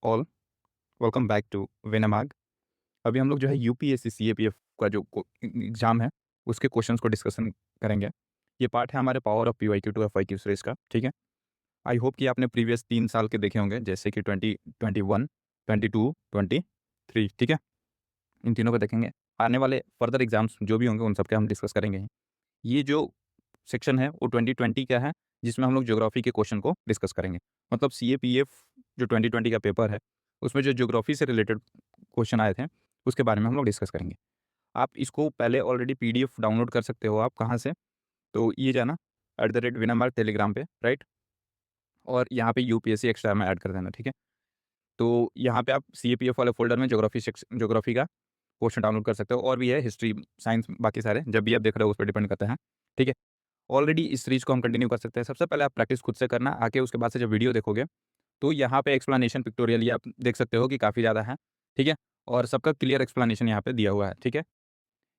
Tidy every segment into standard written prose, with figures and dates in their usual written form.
All, welcome back to Vinaymarg. अभी हम लोग जो है यूपीएससी सीएपीएफ का जो एग्ज़ाम है, उसके क्वेश्चंस को डिस्कशन करेंगे। ये पार्ट है हमारे power of PYQ to FYQ series का, ठीक है। आई होप कि आपने प्रीवियस 3 साल के देखे होंगे, जैसे कि 2021, 22, 23, ठीक है। इन तीनों को देखेंगे। आने वाले फर्दर एग्ज़ाम्स जो भी होंगे, उन सब के हम डिस्कस करेंगे ही। ये जो सेक्शन है, वो 2020 का है, जिसमें हम लोग ज्योग्राफी के क्वेश्चन को डिस्कस करेंगे। मतलब सीएपीएफ जो 2020 का पेपर है, उसमें जो ज्योग्राफी से रिलेटेड क्वेश्चन आए थे, उसके बारे में हम लोग डिस्कस करेंगे। आप इसको पहले ऑलरेडी पीडीएफ डाउनलोड कर सकते हो। आप कहाँ से? तो ये जाना @विनम्र टेलीग्राम पे, राइट। और यहाँ पे यूपीएससी एक्स्ट्रा में ऐड कर देना, ठीक है। तो यहाँ पे आप सीएपीएफ वाले फोल्डर में ज्योग्राफी का क्वेश्चन डाउनलोड कर सकते हो। और भी है हिस्ट्री, साइंस, बाकी सारे जब भी आप देख रहे हो उस पर डिपेंड करता है, ठीक है। ऑलरेडी इस सीरीज को हम कंटिन्यू कर सकते हैं। सबसे पहले आप प्रैक्टिस खुद से करना, आके उसके बाद से जब वीडियो देखोगे तो यहाँ पे एक्सप्लेनेशन पिक्टोरियल ये आप देख सकते हो कि काफ़ी ज़्यादा है, ठीक है। और सबका क्लियर एक्सप्लेनेशन यहाँ पे दिया हुआ है, ठीक है।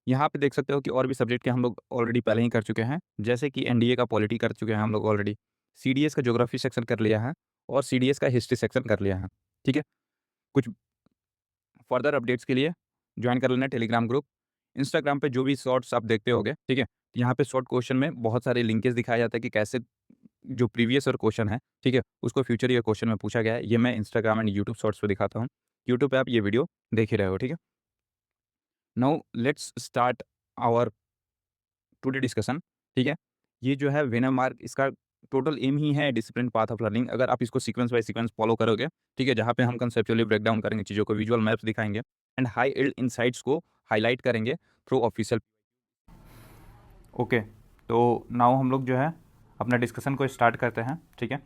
यहाँ पे देख सकते हो कि और भी सब्जेक्ट के हम लोग ऑलरेडी पहले ही कर चुके हैं, जैसे कि एनडीए का पॉलिटी कर चुके हैं हम लोग ऑलरेडी, सीडीएस का ज्योग्राफी सेक्शन कर लिया है और सीडीएस का हिस्ट्री सेक्शन कर लिया है, ठीक है। कुछ फर्दर अपडेट्स के लिए ज्वाइन कर लेना टेलीग्राम ग्रुप। इंस्टाग्राम पे जो भी शॉर्ट्स आप देखते होगे, ठीक है, यहाँ पे शॉर्ट क्वेश्चन में बहुत सारे लिंकेज दिखाया जाता है कि कैसे जो प्रीवियस ईयर क्वेश्चन है, ठीक है, उसको फ्यूचर ईयर क्वेश्चन में पूछा गया है। ये मैं इंस्टाग्राम एंड यूट्यूब शॉर्ट्स पे दिखाता हूँ। यूट्यूब पे आप ये वीडियो देख ही रहे हो, ठीक है। Now let's start our today discussion, ठीक है। ये जो है विनर मार्क, इसका टोटल एम ही है डिसिप्लिन पाथ ऑफ लर्निंग। अगर आप इसको सीक्वेंस बाय सीक्वेंस फॉलो करोगे, ठीक है, जहाँ पे हम कंसेप्चुअली ब्रेक डाउन करेंगे चीज़ों को, विजुअल मैप्स दिखाएंगे एंड हाई यील्ड इनसाइट्स को हाईलाइट करेंगे थ्रू ऑफिशियल। ओके, तो नाउ हम लोग जो है अपना डिस्कशन को स्टार्ट करते हैं, ठीक है।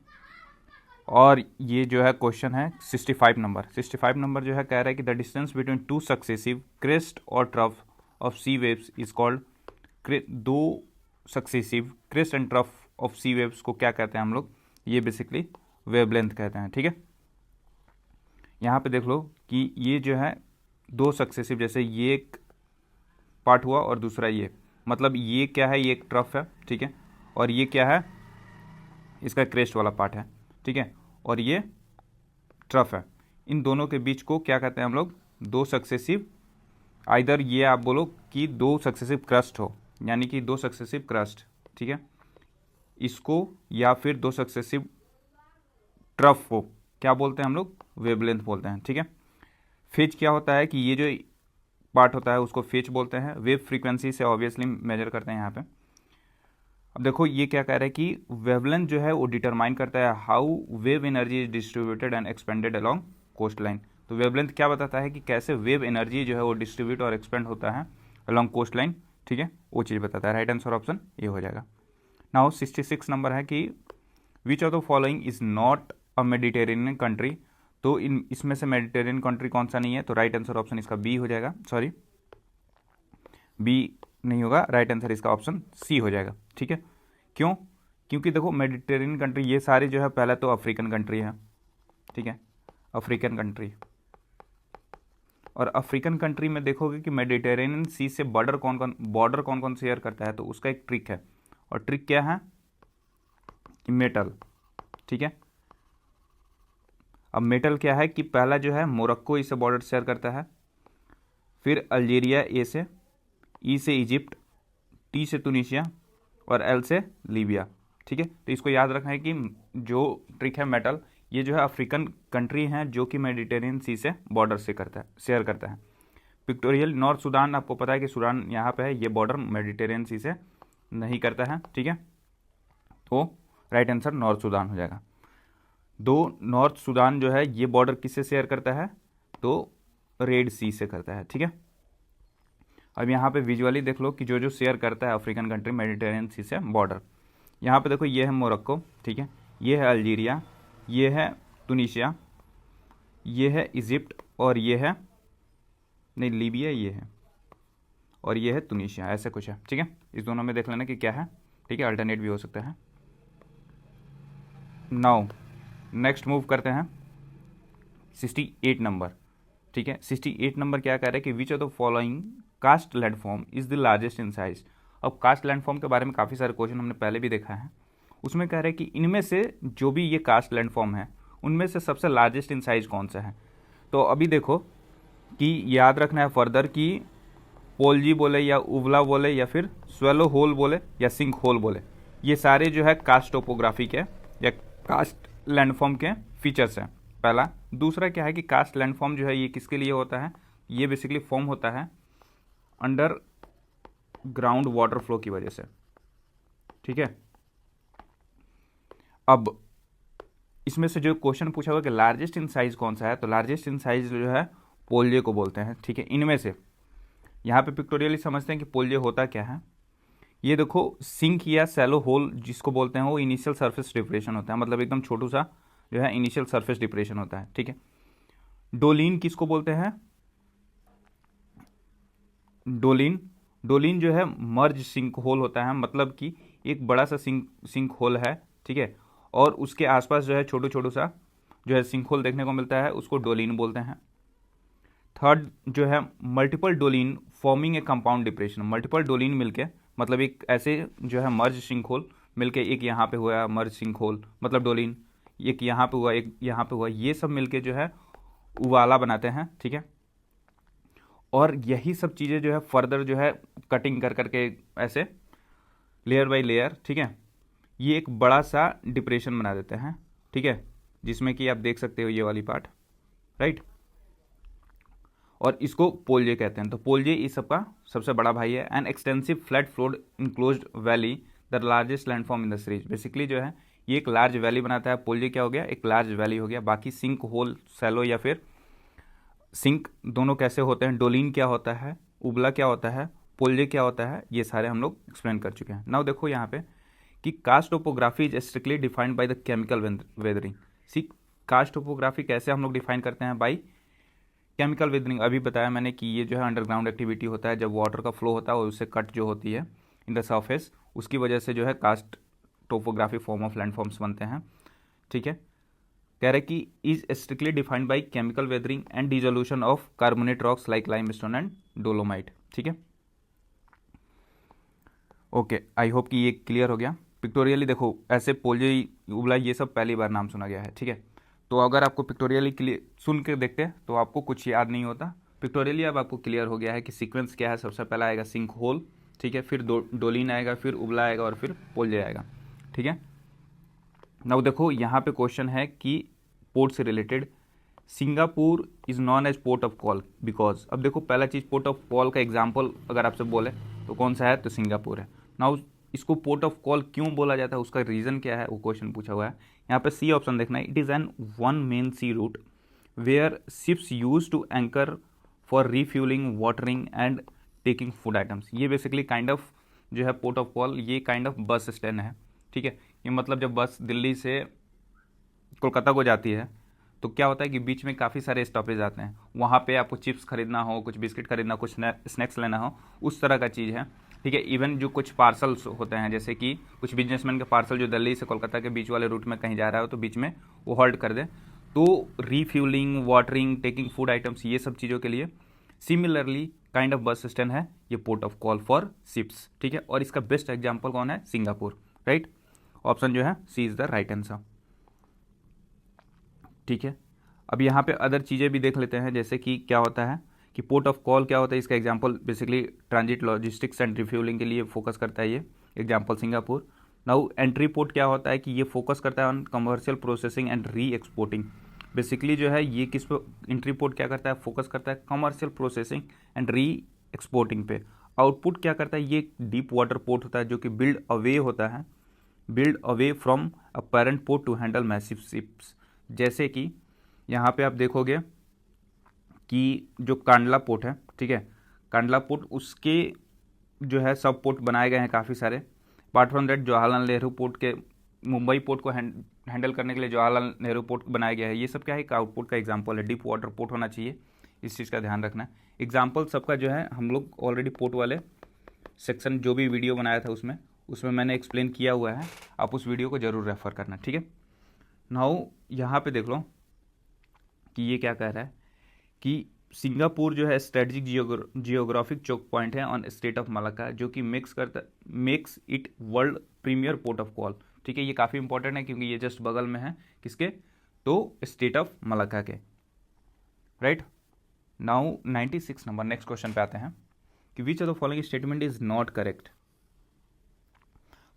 और ये जो है क्वेश्चन है 65 नंबर जो है कह रहा है कि the distance between two successive crest और trough of sea waves is called. दो successive crest and trough of sea waves को क्या कहते हैं हम लोग? ये बेसिकली वेवलेंथ कहते हैं, ठीक है। यहाँ पे देख लो कि ये जो है दो सक्सेसिव, जैसे ये एक पार्ट हुआ और दूसरा ये, मतलब ये क्या है, ये एक ट्रफ है, ठीक है, और ये क्या है, इसका क्रेस्ट वाला पार्ट है, ठीक है, और ये ट्रफ है। इन दोनों के बीच को क्या कहते हैं हम लोग? दो सक्सेसिव, आइदर ये आप बोलो कि दो सक्सेसिव क्रस्ट हो, यानी कि दो सक्सेसिव क्रस्ट, ठीक है, इसको, या फिर दो सक्सेसिव ट्रफ को क्या बोलते हैं हम लोग? वेवलेंथ बोलते हैं, ठीक है। फेज क्या होता है कि ये जो पार्ट होता है उसको फेज बोलते हैं। वेव फ्रीक्वेंसी से ऑब्वियसली मेजर करते हैं यहाँ पे। अब देखो ये क्या कह रहा है कि वेवलेंथ जो है वो डिटरमाइन करता है how wave energy is distributed and expended along coast line. तो वेवलेंथ क्या बताता है कि कैसे वेव एनर्जी जो है वो डिस्ट्रीब्यूट और एक्सपेंड होता है अलोंग कोस्ट लाइन, ठीक है, वो चीज़ बताता है। राइट आंसर ऑप्शन ये हो जाएगा। नाउ 66 नंबर है कि which of the following is not a Mediterranean country. तो इसमें से मेडिटेरेनियन कंट्री कौन सा नहीं है? तो राइट आंसर ऑप्शन इसका बी हो जाएगा, सॉरी बी नहीं होगा, राइट आंसर इसका ऑप्शन सी हो जाएगा, ठीक है। क्यों? क्योंकि देखो मेडिटेरेनियन कंट्री ये सारी जो है पहले तो अफ्रीकन कंट्री है, ठीक है, अफ्रीकन कंट्री। और अफ्रीकन कंट्री में देखोगे कि मेडिटेरेनियन सी से बॉर्डर कौन कौन शेयर करता है, तो उसका एक ट्रिक है, और ट्रिक क्या है कि मेटल, ठीक है। अब मेटल क्या है कि पहला जो है मोरक्को इससे बॉर्डर शेयर करता है, फिर अल्जीरिया ए से, ई से इजिप्ट, टी से तुनिशिया और एल से लीबिया, ठीक है। तो इसको याद रखना है कि जो ट्रिक है मेटल, ये जो है अफ्रीकन कंट्री हैं जो कि मेडिटेरेनियन सी से बॉर्डर से शेयर करता है। पिक्टोरियल नॉर्थ सूडान, आपको पता है कि सूडान यहाँ पे है, ये बॉर्डर मेडिटेरेनियन सी से नहीं करता है, ठीक है। तो राइट आंसर नॉर्थ सूडान हो जाएगा। दो नॉर्थ सूडान जो है ये बॉर्डर किससे शेयर करता है? तो रेड सी से करता है, ठीक है। अब यहाँ पे विजुअली देख लो कि जो जो शेयर करता है अफ्रीकन कंट्री मेडिटेरेनियन सी से बॉर्डर, यहाँ पे देखो ये है मोरक्को, ठीक है, ये है अल्जीरिया, ये है तुनिशिया, ये है इजिप्ट, और ये है नहीं लीबिया, ये है, और ये है तुनिशिया, ऐसे कुछ है, ठीक है। इस दोनों में देख लेना कि क्या है, ठीक है, अल्टरनेट भी हो सकता है। नाउ नेक्स्ट मूव करते हैं 68 नंबर, ठीक है। 68 नंबर क्या कह रहा है कि which of the following cast landform is the largest in size. अब कास्ट लैंडफॉर्म के बारे में काफ़ी सारे क्वेश्चन हमने पहले भी देखा है, उसमें कह रहे हैं कि इनमें से जो भी ये कास्ट लैंडफॉर्म है उनमें से सबसे लार्जेस्ट इन साइज कौन सा है। तो अभी देखो कि याद रखना है फर्दर कि पोल्जी बोले या उबला बोले या फिर स्वेलो होल बोले या सिंक होल बोले, ये सारे जो है कास्ट टोपोग्राफी के या कास्ट लैंडफॉर्म के फीचर्स हैं। पहला। दूसरा क्या है कि कास्ट लैंडफॉर्म जो है ये किसके लिए होता है, ये बेसिकली फॉर्म होता है अंडर ग्राउंड वाटर फ्लो की वजह से, ठीक है। अब इसमें से जो क्वेश्चन पूछा हुआ कि लार्जेस्ट इन साइज कौन सा है, तो लार्जेस्ट इन साइज जो है पोल्जे को बोलते हैं, ठीक है। इनमें से यहाँ पे पिक्टोरियली समझते हैं कि पोल्जे होता क्या है। ये देखो सिंक या सैलो होल जिसको बोलते हैं वो इनिशियल सरफेस डिप्रेशन होता है, मतलब एकदम छोटू सा जो है इनिशियल सरफेस डिप्रेशन होता है, ठीक है। डोलिन किसको बोलते हैं, डोलिन जो है मर्ज सिंक होल होता है, मतलब कि एक बड़ा सा सिंक होल है, ठीक है, और उसके आसपास जो है छोटू छोटू सा जो है सिंक होल देखने को मिलता है, उसको डोलिन बोलते हैं। थर्ड जो है multiple Dolin forming a compound depression, multiple Dolin मिलके मतलब एक ऐसे जो है मर्ज सिंक होल मिलके, एक यहाँ पे हुआ मर्ज सिंक होल मतलब डोलिन, एक यहाँ पे हुआ एक यहाँ पे हुआ, ये सब मिलके जो है उवाला बनाते हैं, ठीक है। और यही सब चीज़ें जो है फर्दर जो है कटिंग कर करके ऐसे लेयर बाय लेयर, ठीक है, ये एक बड़ा सा डिप्रेशन बना देते हैं, ठीक है, जिसमें कि आप देख सकते हो ये वाली पार्ट, राइट। और इसको पोल्जे कहते हैं। तो पोल्जे इस सबका सबसे बड़ा भाई है। An extensive flat flowed enclosed valley the largest landform in the series, basically जो है ये एक लार्ज वैली बनाता है। पोल्जे क्या हो गया, एक लार्ज वैली हो गया। बाकी सिंक होल सैलो या फिर सिंक दोनों कैसे होते हैं, डोलिन क्या होता है, उबला क्या होता है, पोल्जे क्या होता है, ये सारे हम लोग एक्सप्लेन कर चुके हैं। नाउ देखो यहाँ पे कि karst topography is strictly defined by the chemical weathering. See karst topography कैसे हम लोग डिफाइन करते हैं, बाई केमिकल वेदरिंग। अभी बताया मैंने कि ये जो है अंडरग्राउंड एक्टिविटी होता है, जब वाटर का फ्लो होता है और उससे कट जो होती है इन द सरफेस, उसकी वजह से जो है karst topography form of landforms बनते हैं, ठीक है। कह रहे कि is strictly defined by chemical weathering and dissolution of carbonate rocks like limestone and dolomite, ठीक है। ओके, आई होप कि ये क्लियर हो गया। पिक्टोरियली देखो ऐसे पोल्जे उबला ये सब पहली बार नाम सुना गया है, ठीक है। तो अगर आपको पिक्टोरियली क्लियर सुन के देखते हैं तो आपको कुछ याद नहीं होता। पिक्टोरियली अब आपको क्लियर हो गया है कि सीक्वेंस क्या है। सबसे पहला आएगा सिंक होल, ठीक है, फिर डोलिन आएगा, फिर उबला आएगा और फिर पोल्जे आएगा, ठीक है। नाउ देखो यहाँ पे क्वेश्चन है कि पोर्ट से related, Singapore is known as port of call because. अब देखो पहला चीज़ पोर्ट ऑफ कॉल का एग्जाम्पल अगर आपसे बोले तो कौन सा है, तो सिंगापुर है। नाउ इसको पोर्ट ऑफ कॉल क्यों बोला जाता है, उसका रीज़न क्या है, वो क्वेश्चन पूछा हुआ है। यहाँ पे सी ऑप्शन देखना है। It is an one main sea route where ships use to anchor for refueling, watering and taking food items. ये बेसिकली काइंड ऑफ जो है पोर्ट ऑफ कॉल, ये काइंड ऑफ बस स्टैंड है, ठीक है। ये मतलब जब बस दिल्ली से कोलकाता को जाती है तो क्या होता है कि बीच में काफ़ी सारे स्टॉपेज आते हैं, वहाँ पे आपको चिप्स खरीदना हो, कुछ बिस्किट खरीदना, कुछ स्नैक्स लेना हो, उस तरह का चीज़ है, ठीक है। इवन जो कुछ पार्सल्स होते हैं, जैसे कि कुछ बिजनेसमैन के पार्सल जो दिल्ली से कोलकाता के बीच वाले रूट में कहीं जा रहा हो तो बीच में वो हॉल्ट कर दे, तो refuelling, watering, taking food items, ये सब चीज़ों के लिए similarly kind of bus stand है ये port of call for ships, ठीक है। और इसका बेस्ट एग्जाम्पल कौन है, सिंगापुर, राइट। ऑप्शन जो है सी इज़ द राइट आंसर, ठीक है। अब यहाँ पे अदर चीज़ें भी देख लेते हैं, जैसे कि क्या होता है कि पोर्ट ऑफ कॉल क्या होता है। इसका example basically transit, logistics and refuelling के लिए फोकस करता है ये example Singapore. Now entry port क्या होता है कि ये फोकस करता है on commercial processing and re exporting. Basically जो है ये किस पे एंट्री पोर्ट क्या करता है, फोकस करता है commercial processing and re exporting पे। आउटपुट क्या करता है, ये डीप वाटर पोर्ट होता है जो कि बिल्ड अवे होता है, build away from a parent port to handle massive ships. जैसे कि यहाँ पे आप देखोगे कि जो कांडला पोर्ट है, ठीक है, कांडला पोर्ट उसके जो है सब पोर्ट बनाए गए हैं काफ़ी सारे। Apart from that Jawaharlal Nehru port के, मुंबई पोर्ट को हैंडल करने के लिए जवाहरलाल नेहरू पोर्ट बनाया गया है। ये सब क्या है, एक आउटपुट का एग्जांपल है। डीप वाटर पोर्ट होना चाहिए, इस चीज़ का ध्यान रखना है। एग्जांपल सबका जो है हम लोग ऑलरेडी पोर्ट वाले सेक्शन जो भी वीडियो बनाया था उसमें मैंने एक्सप्लेन किया हुआ है, आप उस वीडियो को ज़रूर रेफर करना, ठीक है। नाउ यहाँ पे देख लो कि ये क्या कह रहा है कि सिंगापुर जो है स्ट्रेटजिक जियोग्राफिक चोक पॉइंट है ऑन स्टेट ऑफ मलाक्का, जो कि makes it world premier port of call, ठीक है। ये काफ़ी इंपॉर्टेंट है क्योंकि ये जस्ट बगल में है किसके, तो स्टेट ऑफ मलाक्का के, right. Now 96 number, next question पे आते हैं कि which of the following statement is not correct.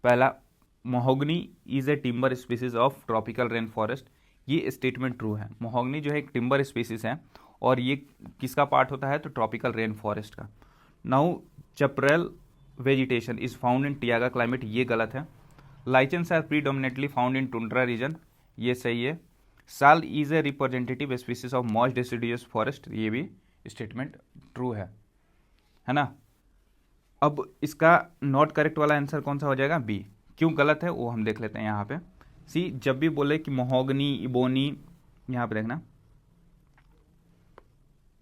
पहला, mahogany is a timber species of tropical rain forest, ये स्टेटमेंट ट्रू है। महोगनी जो है एक टिम्बर स्पीसीज है और ये किसका पार्ट होता है, तो ट्रॉपिकल रेन फॉरेस्ट का। Now chaparral vegetation is found in taiga climate, ये गलत है। Lichens are predominantly found in tundra region, ये सही है। Sal is a representative species of moist deciduous forest, ये भी स्टेटमेंट ट्रू है ना। अब इसका नॉट करेक्ट वाला आंसर कौन सा हो जाएगा, बी। क्यों गलत है वो हम देख लेते हैं यहाँ पे। सी, जब भी बोले कि महोगनी, इबोनी, यहाँ पे देखना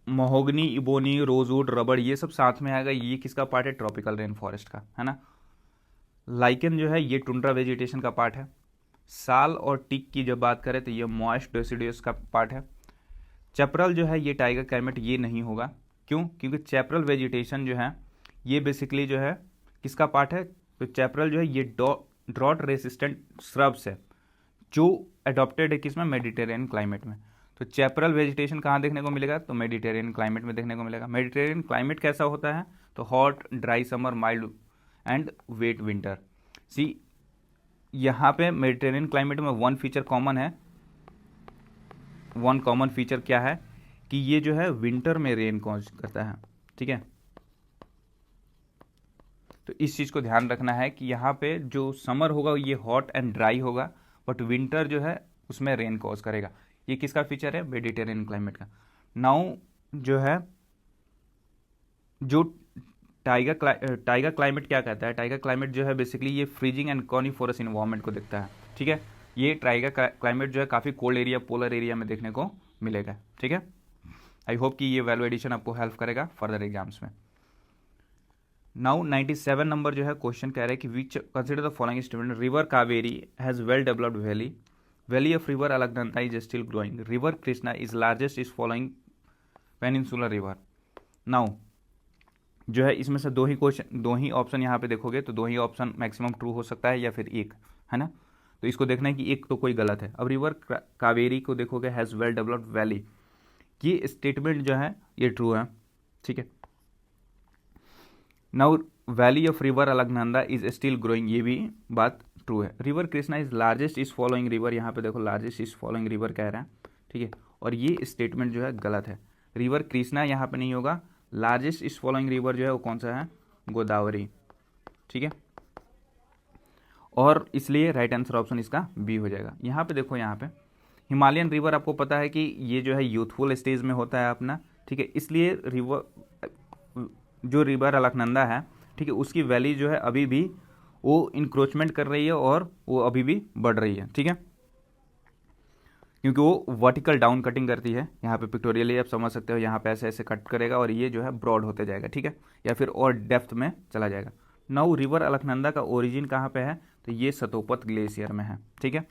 महोगनी, इबोनी, रोजवुड, रबड़, ये सब साथ में आएगा। ये किसका पार्ट है, ट्रॉपिकल रेन फॉरेस्ट का, है ना। लाइकन जो है ये टुंड्रा वेजिटेशन का पार्ट है। साल और टिक की जब बात करें तो ये मॉइस्ट डेसिडियस का पार्ट है। चैपरल जो है ये टाइगर क्लाइमेट, ये नहीं होगा। क्यों, क्योंकि चैपरल वेजिटेशन जो है ये बेसिकली जो है किसका पार्ट है, तो चैपरल जो है ये ड्रॉट रेसिस्टेंट श्रब्स है जो अडॉप्टेड है किसमें, मेडिटेरियन क्लाइमेट में। तो चैपरल वेजिटेशन कहाँ देखने को मिलेगा, तो मेडिटेरियन क्लाइमेट में देखने को मिलेगा। मेडिटेरियन क्लाइमेट कैसा होता है, तो hot, dry summer, mild and wet winter. See, यहाँ पे मेडिटेरियन क्लाइमेट में वन फीचर कॉमन है। वन कॉमन फीचर क्या है कि ये जो है विंटर में रेन कॉज करता है, ठीक है। तो इस चीज़ को ध्यान रखना है कि यहाँ पे जो समर होगा ये हॉट एंड ड्राई होगा, बट विंटर जो है उसमें रेन कॉज करेगा। ये किसका फीचर है, मेडिटेरियन क्लाइमेट का। नाउ जो है जो टाइगर क्लाइमेट क्या कहता है, टाइगर क्लाइमेट जो है बेसिकली ये फ्रीजिंग एंड कॉनिफोरस इन्वायरमेंट को देखता है, ठीक है। ये टाइगर क्लाइमेट जो है काफ़ी कोल्ड एरिया, पोलर एरिया में देखने को मिलेगा, ठीक है। आई होप कि ये वैल्यू एडिशन आपको हेल्प करेगा फर्दर एग्जाम्स में। नाउ 97 नंबर जो है क्वेश्चन कह रहा है कि which consider the following statement, river Kaveri has well developed valley, valley of river Alaknanda is still growing, river Krishna is largest is following peninsular river. Now जो है इसमें से दो ही ऑप्शन यहाँ पे देखोगे तो दो ही ऑप्शन मैक्सिमम ट्रू हो सकता है या फिर एक, है ना। तो इसको देखना है कि एक तो कोई गलत है। अब रिवर कावेरी को देखोगे हैज़ वेल डेवलप्ड वैली, ये स्टेटमेंट जो है ये ट्रू है, ठीक है। Now valley of river Alaknanda is still growing, ये भी बात ट्रू है। River Krishna is largest is following river, यहाँ पे देखो लार्जेस्ट इज फॉलोइंग रिवर कह रहा है, ठीक है। और ये स्टेटमेंट जो है गलत है। रिवर कृष्णा यहाँ पे नहीं होगा, लार्जेस्ट इज फॉलोइंग रिवर जो है वो कौन सा है, गोदावरी, ठीक है। और इसलिए राइट आंसर ऑप्शन इसका बी हो जाएगा। यहाँ पे देखो, यहाँ पे हिमालयन रिवर आपको पता है कि ये जो है यूथफुल स्टेज में होता है अपना, ठीक है। इसलिए रिवर जो रिवर अलकनंदा है, ठीक है, उसकी वैली जो है अभी भी वो इंक्रोचमेंट कर रही है और वो अभी भी बढ़ रही है, ठीक है, क्योंकि वो वर्टिकल डाउन कटिंग करती है। यहाँ पे पिक्टोरियली आप समझ सकते हो, यहाँ पे ऐसे ऐसे कट करेगा और ये जो है ब्रॉड होते जाएगा, ठीक है, या फिर और डेप्थ में चला जाएगा। नाउ रिवर अलकनंदा का ओरिजिन कहाँ पे है, तो ये सतोपत ग्लेशियर में है, ठीक है।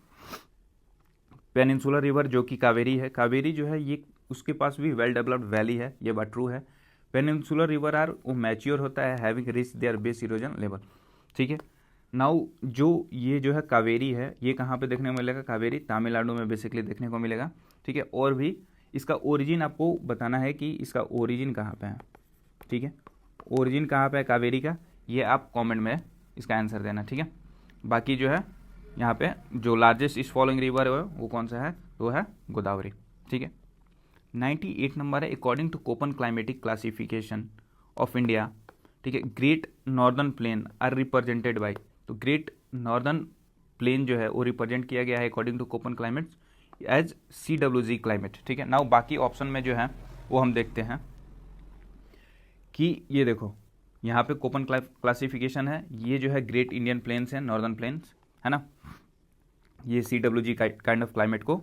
पेनिनसुलर रिवर जो कि कावेरी है, कावेरी जो है ये उसके पास भी वेल डेवलप्ड वैली है, ये बात ट्रू है। पेनिनसुलर रिवर आर वो मैच्योर होता है having reach there base erosion level, ठीक है। नाउ जो ये जो है कावेरी है, ये कहाँ पे देखने को मिलेगा, कावेरी तमिलनाडु में बेसिकली देखने को मिलेगा, ठीक है। और भी इसका ओरिजिन आपको बताना है कि इसका ओरिजिन कहाँ पे है, ठीक है। ओरिजिन कहाँ पे है कावेरी का, ये आप कमेंट में इसका आंसर देना, ठीक है। बाकी जो है यहाँ पे जो लार्जेस्ट इस फॉलोइंग रिवर है वो कौन सा है, वो है गोदावरी, ठीक है। 98 नंबर है, according to Koppen climatic classification of India, ठीक है, great northern plain are represented by, तो ग्रेट नॉर्दर्न प्लेन जो है वो रिप्रेजेंट किया गया है according to Koppen climate as CWG climate, ठीक है। नाउ बाकी ऑप्शन में जो है वो हम देखते हैं कि ये देखो यहाँ पे कोपन क्लासिफिकेशन है, ये जो है ग्रेट इंडियन प्लेन्स है, नॉर्दर्न प्लेन्स, है ना, ये CWG काइंड ऑफ क्लाइमेट को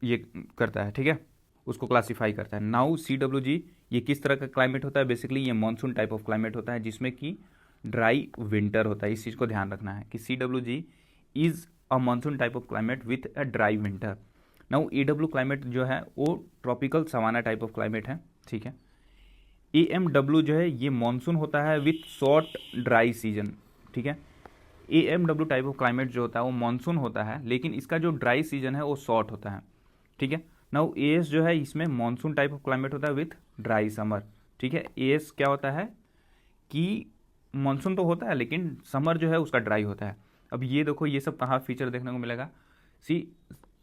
ये करता है, ठीक है, उसको क्लासीफाई करता है। नाउ CWG ये किस तरह का क्लाइमेट होता है, बेसिकली ये मानसून टाइप ऑफ क्लाइमेट होता है जिसमें कि ड्राई विंटर होता है। इस चीज़ को ध्यान रखना है कि CWG is a monsoon type of climate with a dry winter. Now EW climate जो है वो tropical savanna type of climate है, ठीक है। AMW जो है ये मानसून होता है विथ शॉर्ट ड्राई सीजन, ठीक है। AMW टाइप ऑफ क्लाइमेट जो होता है वो मानसून होता है, लेकिन इसका जो ड्राई सीजन है वो शॉर्ट होता है, ठीक है। नाउ AS जो है इसमें मानसून टाइप ऑफ क्लाइमेट होता है विथ ड्राई समर, ठीक है। AS क्या होता है कि मानसून तो होता है लेकिन समर जो है उसका ड्राई होता है। अब ये देखो ये सब कहाँ फीचर देखने को मिलेगा, सी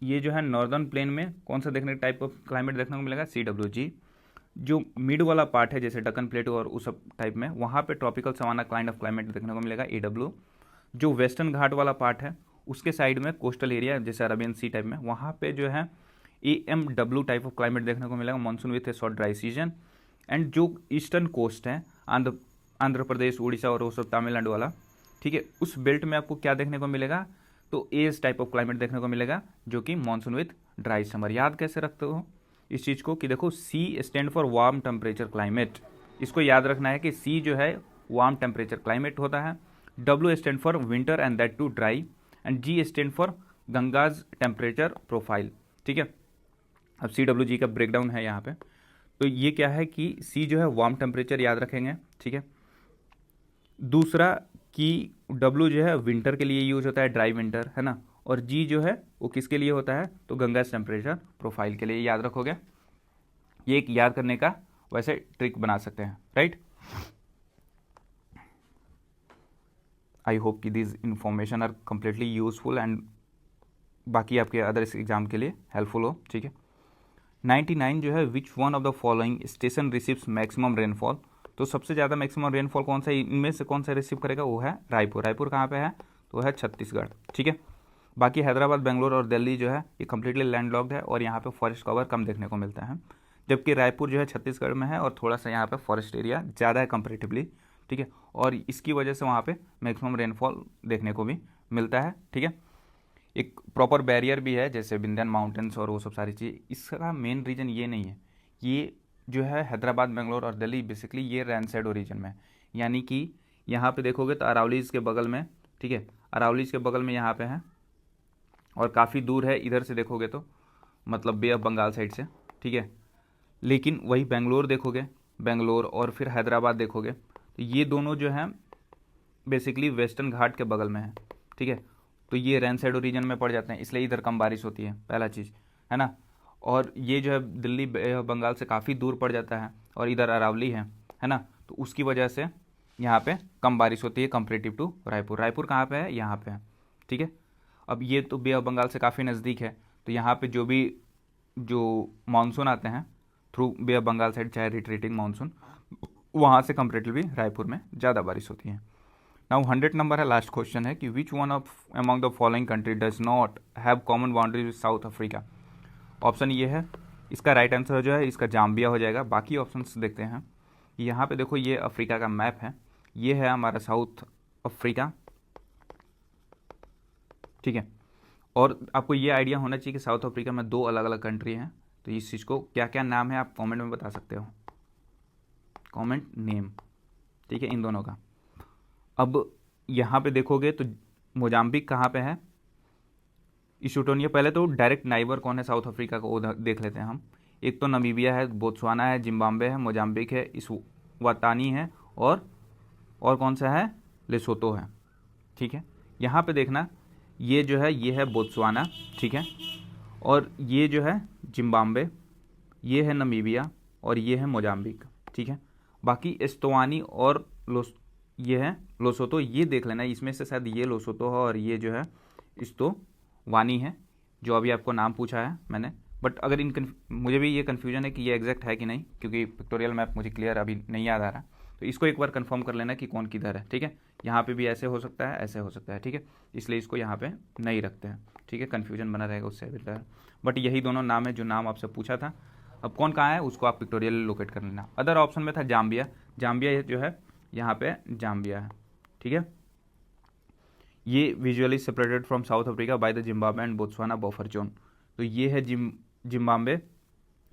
ये जो है नॉर्दर्न प्लेन में कौन सा देखने टाइप ऑफ क्लाइमेट देखने को मिलेगा, CWG। जो मिड वाला पार्ट है जैसे डकन प्लेटो और उस सब टाइप में, वहाँ पे tropical savanna kind of climate देखने को मिलेगा, AW। जो वेस्टर्न घाट वाला पार्ट है उसके साइड में कोस्टल एरिया जैसे अरबियन सी टाइप में, वहाँ पे जो है AMW टाइप ऑफ क्लाइमेट देखने को मिलेगा, monsoon with A short dry season. And जो ईस्टर्न कोस्ट है आंध्र प्रदेश, उड़ीसा और वो सब तमिलनाडु वाला, ठीक है, उस बेल्ट में आपको क्या देखने को मिलेगा, तो एस टाइप ऑफ क्लाइमेट देखने को मिलेगा जो कि मानसून विथ ड्राई समर। याद कैसे रखते हो इस चीज़ को कि देखो C stand for warm temperature climate, इसको याद रखना है कि सी जो है वार्म टेम्परेचर क्लाइमेट होता है, W stand for winter and that too dry, and G stand for Ganges temperature profile, ठीक है। अब CWG का ब्रेकडाउन है यहाँ पे, तो ये क्या है कि सी जो है वार्म टेम्परेचर याद रखेंगे, ठीक है। दूसरा कि W जो है विंटर के लिए यूज होता है, ड्राई विंटर, है ना, और G जो है वो किसके लिए होता है, तो गंगा टेम्परेचर प्रोफाइल के लिए, याद रखोगे। ये एक याद करने का वैसे ट्रिक बना सकते हैं, राइट। आई होप कि this information are completely useful and बाकी आपके अदर एग्जाम के लिए हेल्पफुल हो, ठीक है। 99 जो है विच one of the following station receives maximum rainfall, तो सबसे ज़्यादा मैक्सिमम रेनफॉल कौन सा, इनमें से कौन सा रिसीव करेगा, वो है रायपुर। रायपुर कहाँ पे है, तो है छत्तीसगढ़, ठीक है। बाकी हैदराबाद, बेंगलोर और दिल्ली जो है ये कम्प्लीटली लैंडलॉक्ड है और यहाँ पे फॉरेस्ट कवर कम देखने को मिलता है, जबकि रायपुर जो है छत्तीसगढ़ में है और थोड़ा सा यहाँ पे फॉरेस्ट एरिया ज़्यादा है कंपेरेटिवली, ठीक है, और इसकी वजह से वहाँ पे मैक्सिमम रेनफॉल देखने को भी मिलता है, ठीक है। एक प्रॉपर बैरियर भी है जैसे विंध्यान माउंटेन्स और वो सब सारी चीज़। इसका मेन रीज़न ये नहीं है, ये जो है हैदराबाद, बेंगलोर और दिल्ली बेसिकली ये रैनसाइड रीजन में है, यानी कि यहाँ पे देखोगे तो अरावलीज के बगल में, ठीक है, अरावलीज के बगल में यहाँ पे है और काफ़ी दूर है इधर से देखोगे तो, मतलब बे ऑफ बंगाल साइड से, ठीक है। लेकिन वही बेंगलोर देखोगे, बेंगलोर और फिर हैदराबाद देखोगे तो ये दोनों जो हैं बेसिकली वेस्टर्न घाट के बगल में है, ठीक है, तो ये रैनसाइड रीजन में पड़ जाते हैं, इसलिए इधर कम बारिश होती है, पहला चीज़ है ना। और ये जो है दिल्ली बंगाल से काफ़ी दूर पड़ जाता है और इधर अरावली है ना, तो उसकी वजह से यहाँ पे कम बारिश होती है कंपेरेटिव टू रायपुर। रायपुर कहाँ पे है, यहाँ पे है, ठीक है। अब ये तो बे ऑफ बंगाल से काफ़ी नज़दीक है, तो यहाँ पे जो मानसून आते हैं through bay of Bengal side, चाहे रिट्रीटिंग मानसून, वहाँ से कंपेरेटिवली रायपुर में ज़्यादा बारिश होती है। नाउ 100 नंबर है, लास्ट क्वेश्चन है कि which one of among the following country does not have common boundary with South Africa. Option ये है, इसका राइट आंसर जो है इसका जाम्बिया हो जाएगा। बाकी ऑप्शंस देखते हैं, यहाँ पे देखो ये अफ्रीका का मैप है, ये है हमारा साउथ अफ्रीका, ठीक है। और आपको ये आइडिया होना चाहिए कि साउथ अफ्रीका में 2 अलग अलग कंट्री हैं, तो इस चीज़ को क्या क्या नाम है आप कमेंट में बता सकते हो, कमेंट नेम, ठीक है, इन दोनों का। अब यहाँ पे देखोगे तो मोजाम्बिक कहाँ पे है, इक्वाटोरिया। पहले तो डायरेक्ट नाइबर कौन है साउथ अफ्रीका का वो देख लेते हैं हम। एक तो नमीबिया है, बोत्सवाना है, जिम्बाब्वे है, मोजाम्बिक है, इस्वातिनी है और कौन सा है, लेसोतो है, ठीक है। यहाँ पे देखना ये जो है ये है बोत्सवाना, ठीक है, और ये जो है जिम्बाब्वे, ये है नमीबिया और ये है मोजाम्बिक, ठीक है। बाकी एस्टोवानी और ये है लोसोतो, ये देख लेना, इसमें से शायद ये लोसोतो है और ये जो है एस्टोवानी है, जो अभी आपको नाम पूछा है मैंने। बट अगर मुझे भी ये कन्फ्यूजन है कि ये एग्जैक्ट है कि नहीं, क्योंकि पिक्टोरियल मैप मुझे क्लियर अभी नहीं याद आ रहा, तो इसको एक बार कंफर्म कर लेना कि कौन किधर है, ठीक है। यहाँ पे भी ऐसे हो सकता है, ऐसे हो सकता है, ठीक है, इसलिए इसको यहाँ पे नहीं रखते हैं, ठीक है, कन्फ्यूजन बना रहेगा उससे बेटर। बट यही दोनों नाम है जो नाम आपसे पूछा था। अब कौन कहाँ है उसको आप पिक्टोरियल लोकेट कर लेना। अदर ऑप्शन में था जाम्बिया, जाम्बिया जो है यहाँ पे जाम्बिया है, ठीक है। ये visually separated from south Africa by the Zimbabwe and Botswana buffer zone, तो ये है जिम्बाब्वे,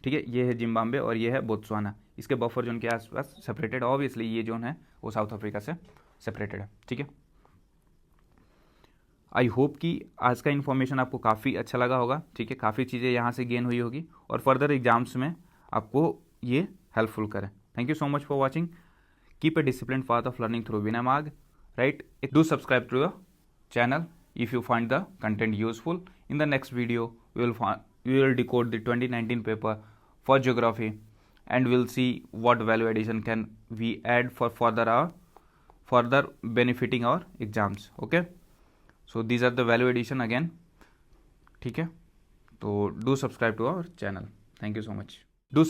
ठीक है, ये है जिम्बाब्वे और ये है बोत्सवाना, इसके बफर जोन के आसपास सेपरेटेड, ऑब्वियसली ये जोन है वो साउथ अफ्रीका से सेपरेटेड है, ठीक है। आई होप कि आज का इन्फॉर्मेशन आपको काफ़ी अच्छा लगा होगा, ठीक है, काफ़ी चीज़ें यहाँ से गेन हुई होगी और फर्दर एग्जाम्स में आपको ये हेल्पफुल करें। Thank you so much for watching, keep a discipline path of learning through Vinay Marg, right. Do subscribe to channel if you find the content useful. In the next video, we will decode the 2019 paper for geography, and we'll see what value addition can we add for further benefiting our exams. Okay, so these are the value addition again. ठीक है, तो do subscribe to our channel. Thank you so much. Do